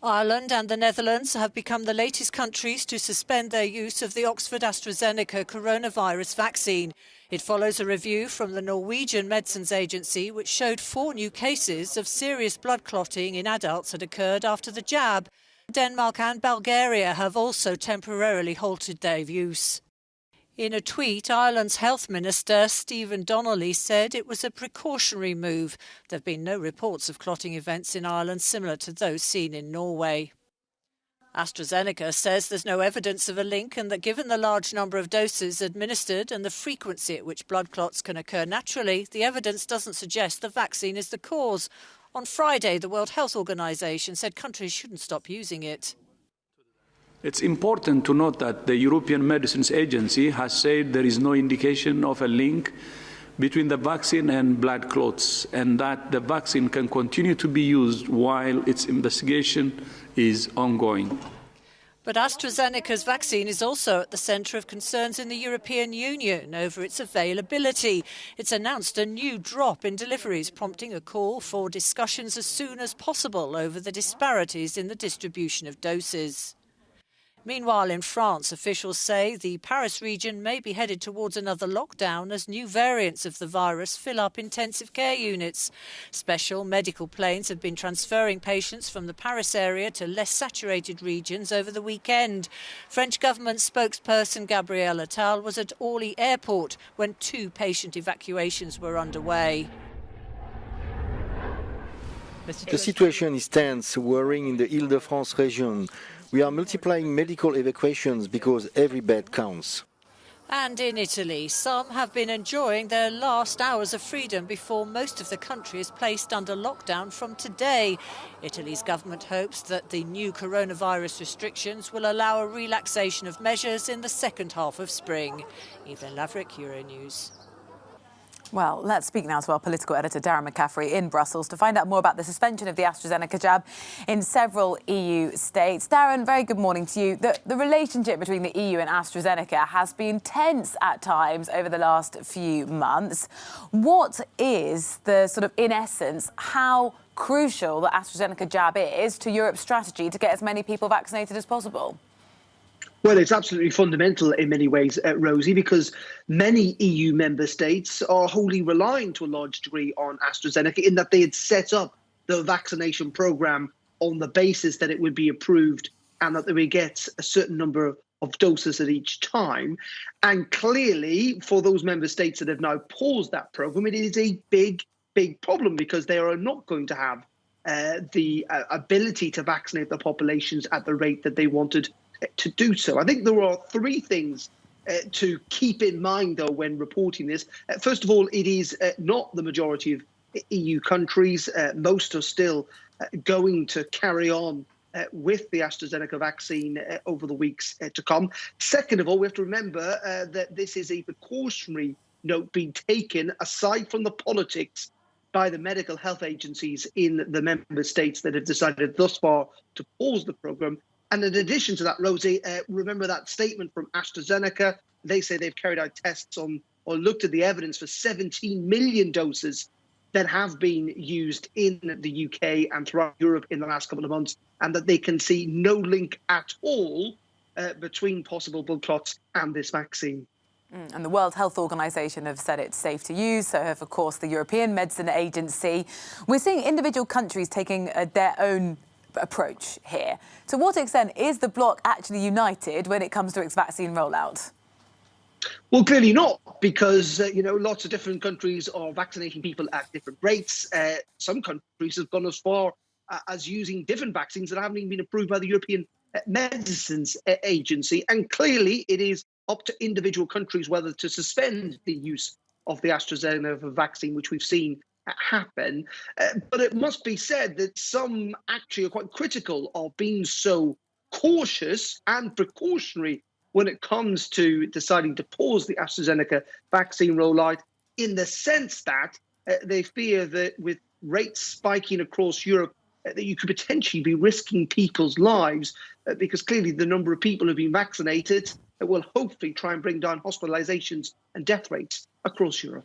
Ireland and the Netherlands have become the latest countries to suspend their use of the Oxford AstraZeneca coronavirus vaccine. It follows a review from the Norwegian Medicines Agency, which showed 4 new cases of serious blood clotting in adults had occurred after the jab. Denmark and Bulgaria have also temporarily halted their use. In a tweet, Ireland's Health Minister, Stephen Donnelly, said it was a precautionary move. There have been no reports of clotting events in Ireland similar to those seen in Norway. AstraZeneca says there's no evidence of a link and that given the large number of doses administered and the frequency at which blood clots can occur naturally, the evidence doesn't suggest the vaccine is the cause. On Friday, the World Health Organization said countries shouldn't stop using it. It's important to note that the European Medicines Agency has said there is no indication of a link between the vaccine and blood clots, and that the vaccine can continue to be used while its investigation is ongoing. But AstraZeneca's vaccine is also at the centre of concerns in the European Union over its availability. It's announced a new drop in deliveries, prompting a call for discussions as soon as possible over the disparities in the distribution of doses. Meanwhile, in France, officials say the Paris region may be headed towards another lockdown as new variants of the virus fill up intensive care units. Special medical planes have been transferring patients from the Paris area to less saturated regions over the weekend. French government spokesperson Gabriel Attal was at Orly Airport when 2 patient evacuations were underway. The situation is tense, worrying in the Île-de-France region. We are multiplying medical evacuations because every bed counts. And in Italy, some have been enjoying their last hours of freedom before most of the country is placed under lockdown from today. Italy's government hopes that the new coronavirus restrictions will allow a relaxation of measures in the second half of spring. Evelyn Laverick, Euronews. Well, let's speak now to our political editor, Darren McCaffrey, in Brussels to find out more about the suspension of the AstraZeneca jab in several EU states. Darren, very good morning to you. The relationship between the EU and AstraZeneca has been tense at times over the last few months. What is the sort of, in essence, how crucial the AstraZeneca jab is to Europe's strategy to get as many people vaccinated as possible? Well, it's absolutely fundamental in many ways, Rosie, because many EU member states are wholly relying to a large degree on AstraZeneca in that they had set up the vaccination programme on the basis that it would be approved and that they would get a certain number of doses at each time. And clearly, for those member states that have now paused that programme, it is a big problem because they are not going to have the ability to vaccinate the populations at the rate that they wanted to do so. I think there are 3 things to keep in mind, though, when reporting this. First of all, it is not the majority of EU countries. Most are still going to carry on with the AstraZeneca vaccine over the weeks to come. Second of all, we have to remember that this is a precautionary note being taken, aside from the politics, by the medical health agencies in the member states that have decided thus far to pause the programme. And in addition to that, Rosie, remember that statement from AstraZeneca. They say they've carried out tests on or looked at the evidence for 17 million doses that have been used in the UK and throughout Europe in the last couple of months, and that they can see no link at all between possible blood clots and this vaccine. And the World Health Organization have said it's safe to use, so have, of course, the European Medicines Agency. We're seeing individual countries taking their own approach here. To what extent is the bloc actually united when it comes to its vaccine rollout? Well, clearly not, because, lots of different countries are vaccinating people at different rates. Some countries have gone as far as using different vaccines that haven't even been approved by the European Medicines Agency. And clearly it is up to individual countries whether to suspend the use of the AstraZeneca vaccine, which we've seen happen. But it must be said that some actually are quite critical of being so cautious and precautionary when it comes to deciding to pause the AstraZeneca vaccine rollout, in the sense that they fear that with rates spiking across Europe, that you could potentially be risking people's lives because clearly the number of people who've been vaccinated will hopefully try and bring down hospitalizations and death rates across Europe.